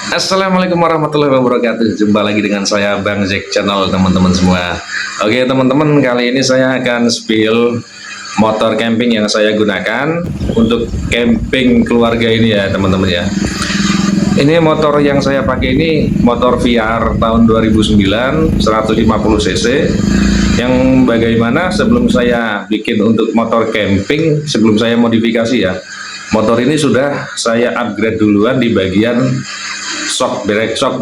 Assalamualaikum warahmatullahi wabarakatuh. Jumpa lagi dengan saya Bang Jack Channel, teman-teman semua. Oke teman-teman, kali ini saya akan spill motor camping yang saya gunakan untuk camping keluarga ini ya teman-teman ya. Ini motor yang saya pakai ini motor VR tahun 2009 150 cc, yang bagaimana sebelum saya bikin untuk motor camping, sebelum saya modifikasi ya, motor ini sudah saya upgrade duluan di bagian shock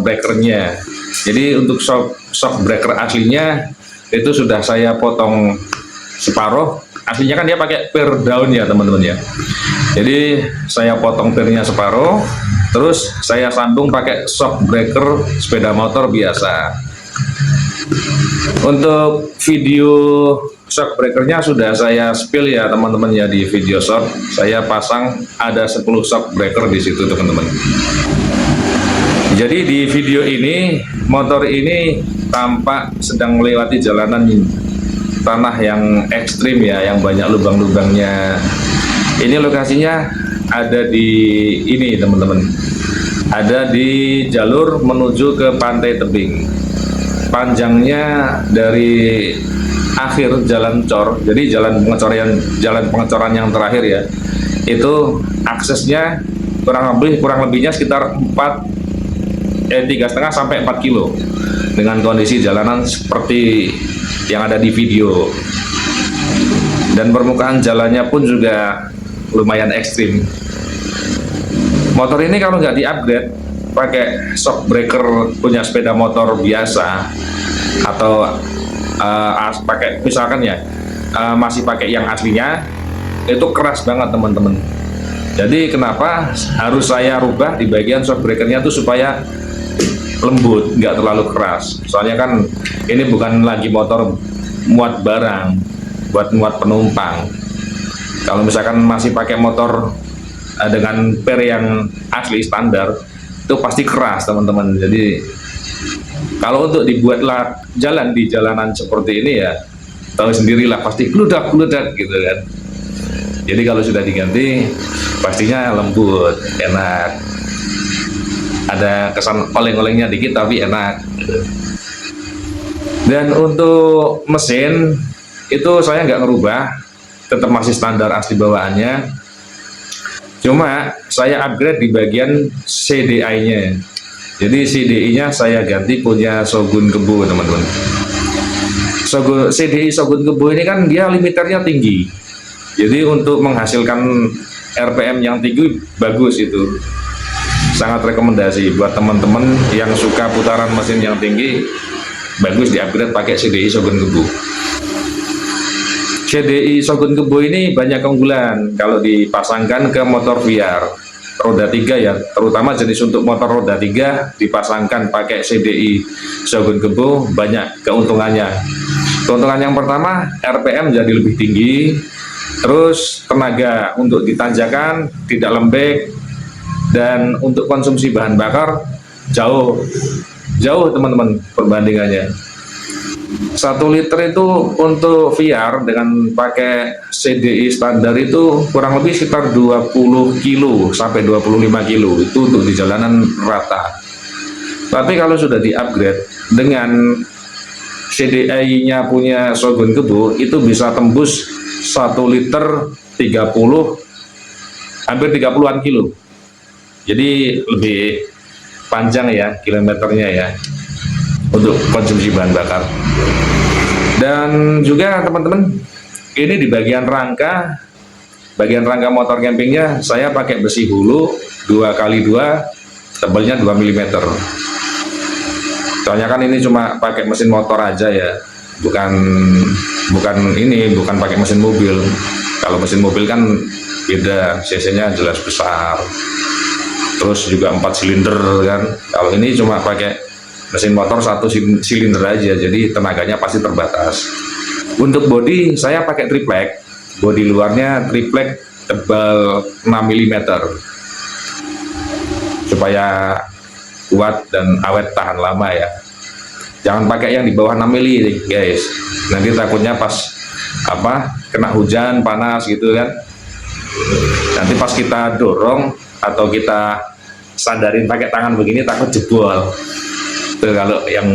breakernya. Jadi untuk shock breaker aslinya itu sudah saya potong separuh. Aslinya kan dia pakai per daun ya teman-teman ya. Jadi saya potong pernya separuh, terus saya sambung pakai shock breaker sepeda motor biasa. Untuk video shock breakernya sudah saya spill ya teman-teman ya di video short. Saya pasang ada 10 shock breaker di situ teman-teman. Jadi di video ini motor ini tampak sedang melewati jalanan tanah yang ekstrim ya, yang banyak lubang-lubangnya. Ini lokasinya ada di ini teman-teman, ada di jalur menuju ke Pantai Tebing. Panjangnya dari akhir jalan cor, jadi jalan pengecoran yang terakhir ya, itu aksesnya kurang lebihnya sekitar 3,5 sampai 4 kilo dengan kondisi jalanan seperti yang ada di video, dan permukaan jalannya pun juga lumayan ekstrim. Motor ini kalau nggak di-upgrade pakai shock breaker punya sepeda motor biasa, atau pakai misalkan ya masih pakai yang aslinya, itu keras banget teman-teman. Jadi kenapa harus saya rubah di bagian shock breakernya tuh supaya lembut, nggak terlalu keras. Soalnya kan ini bukan lagi motor muat barang, buat muat penumpang. Kalau misalkan masih pakai motor dengan per yang asli standar, itu pasti keras teman-teman. Jadi kalau untuk dibuatlah jalan di jalanan seperti ini ya, tahu sendirilah pasti gludak-gludak gitu kan. Jadi kalau sudah diganti pastinya lembut, enak, ada kesan oleng-olengnya dikit tapi enak. Dan untuk mesin itu saya nggak ngerubah, tetap masih standar asli bawaannya, cuma saya upgrade di bagian CDI-nya. Jadi CDI-nya saya ganti punya Shogun Kebo teman-teman. CDI Shogun Kebo ini kan dia limiternya tinggi, jadi untuk menghasilkan RPM yang tinggi bagus, itu sangat rekomendasi buat teman-teman yang suka putaran mesin yang tinggi. Bagus di upgrade pakai CDI Shogun Kebo. CDI Shogun Kebo ini banyak keunggulan kalau dipasangkan ke motor VR roda 3 ya, terutama jenis untuk motor roda 3 dipasangkan pakai CDI Shogun Kebo banyak keuntungannya. Keuntungan yang pertama, RPM jadi lebih tinggi, terus tenaga untuk ditanjakan tidak lembek, dan untuk konsumsi bahan bakar jauh teman-teman perbandingannya. 1 liter itu untuk VR dengan pakai CDI standar itu kurang lebih sekitar 20 kilo sampai 25 kilo itu untuk di jalanan rata. Tapi kalau sudah di upgrade dengan CDI-nya punya Shogun Kebo, itu bisa tembus 1 liter 30, hampir 30-an kilo. Jadi lebih panjang ya kilometernya ya untuk konsumsi bahan bakar. Dan juga teman-teman, ini di bagian rangka motor campingnya saya pakai besi hulu 2x2, tebalnya 2 mm. Soalnya kan ini cuma pakai mesin motor aja ya, bukan pakai mesin mobil. Kalau mesin mobil kan beda, cc-nya jelas besar, terus juga 4 silinder kan. Kalau ini cuma pakai mesin motor 1 silinder aja, jadi tenaganya pasti terbatas. Untuk bodi saya pakai triplek, bodi luarnya triplek tebal 6 mm supaya kuat dan awet tahan lama ya. Jangan pakai yang di bawah 6 mm guys, nanti takutnya pas kena hujan panas gitu kan, nanti pas kita dorong atau kita sandarin pakai tangan begini takut jebol. Tuh kalau yang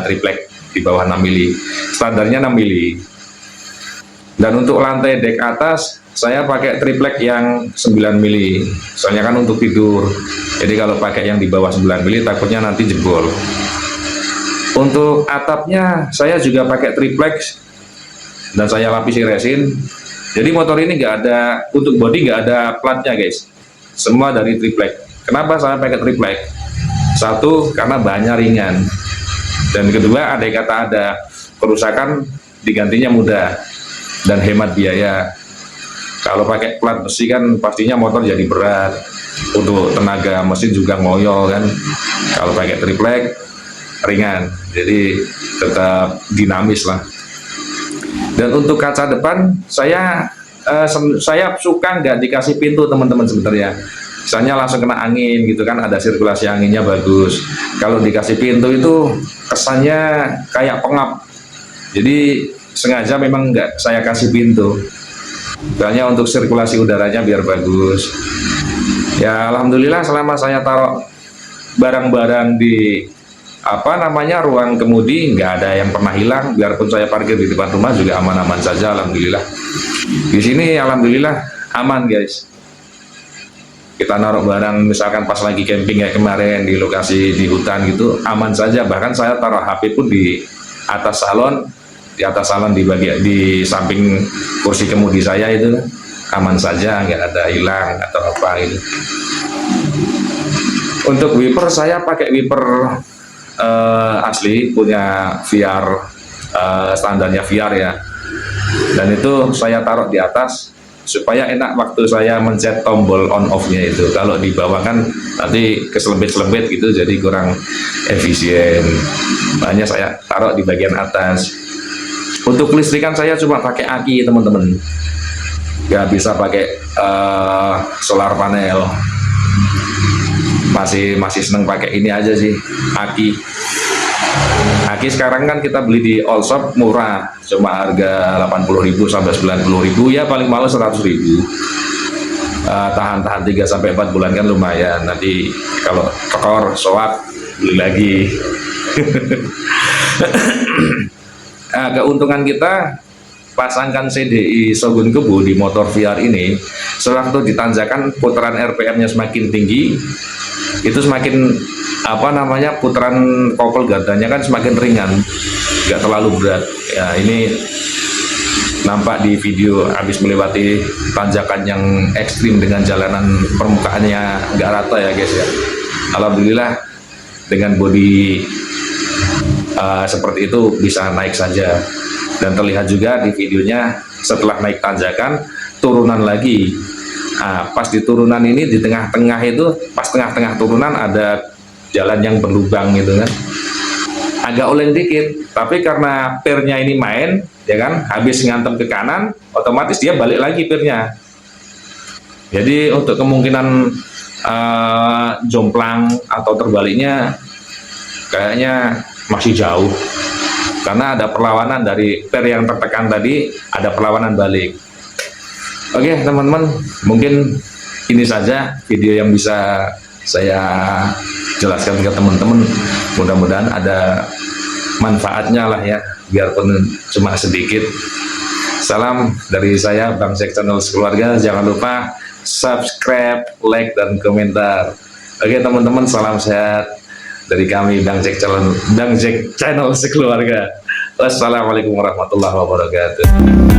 triplek di bawah 6 mili, standarnya 6 mili. Dan untuk lantai dek atas saya pakai triplek yang 9 mili, soalnya kan untuk tidur. Jadi kalau pakai yang di bawah 9 mili takutnya nanti jebol. Untuk atapnya saya juga pakai triplex dan saya lapisi resin. Jadi motor ini nggak ada, untuk bodi nggak ada platnya guys, semua dari triplek. Kenapa saya pakai triplek? Satu, karena bahannya ringan, dan kedua, andai kata ada kerusakan digantinya mudah dan hemat biaya. Kalau pakai plat besi kan pastinya motor jadi berat, untuk tenaga mesin juga ngoyo kan. Kalau pakai triplek ringan, jadi tetap dinamis lah. Dan untuk kaca depan saya suka nggak dikasih pintu teman-teman sebenarnya. Misalnya langsung kena angin gitu kan, ada sirkulasi anginnya bagus. Kalau dikasih pintu itu kesannya kayak pengap. Jadi sengaja memang nggak saya kasih pintu, soalnya untuk sirkulasi udaranya biar bagus. Ya alhamdulillah selama saya taruh barang-barang di ruang kemudi nggak ada yang pernah hilang. Biarpun saya parkir di depan rumah juga aman-aman saja, alhamdulillah. Di sini alhamdulillah aman guys. Kita naruh barang misalkan pas lagi camping kayak kemarin di lokasi di hutan gitu, aman saja. Bahkan saya taruh HP pun di atas salon, di samping kursi kemudi saya itu aman saja, nggak ada hilang atau apa gitu. Untuk wiper saya pakai wiper asli, punya VR, standarnya VR ya, dan itu saya taruh di atas supaya enak waktu saya mencet tombol on off nya itu. Kalau di bawah kan nanti keselembit-selembit gitu, jadi kurang efisien. Makanya saya taruh di bagian atas. Untuk listrikan saya cuma pakai aki teman-teman, nggak bisa pakai solar panel. Masih seneng pakai ini aja sih, aki. Aki sekarang kan kita beli di all shop murah, cuma harga 80.000 sampai 90.000, ya paling mahal 100.000. Tahan-tahan 3 sampai 4 bulan kan lumayan. Nanti kalau tekor soak beli lagi. Nah, keuntungan kita pasangkan CDI Shogun Kebu di motor VR ini, sewaktu ditanjakan putaran RPM-nya semakin tinggi, itu semakin putaran kopel gardanya kan semakin ringan, nggak terlalu berat. Ya ini nampak di video habis melewati tanjakan yang ekstrim dengan jalanan permukaannya nggak rata ya guys ya. Alhamdulillah dengan bodi seperti itu bisa naik saja. Dan terlihat juga di videonya setelah naik tanjakan turunan lagi. Nah, pas di turunan ini di tengah-tengah itu, pas tengah-tengah turunan ada jalan yang berlubang gitu kan, agak oleng dikit, tapi karena pirnya ini main ya kan, habis ngantem ke kanan otomatis dia balik lagi pirnya. Jadi untuk kemungkinan jomplang atau terbaliknya kayaknya masih jauh, karena ada perlawanan dari per yang tertekan tadi, ada perlawanan balik. Oke teman-teman, mungkin ini saja video yang bisa saya jelaskan ke teman-teman. Mudah-mudahan ada manfaatnya lah ya, biarpun cuma sedikit. Salam dari saya, Bang Jack Channel Sekeluarga. Jangan lupa subscribe, like, dan komentar. Oke teman-teman, salam sehat dari kami, Bang Jack Channel Sekeluarga. Wassalamualaikum warahmatullahi wabarakatuh.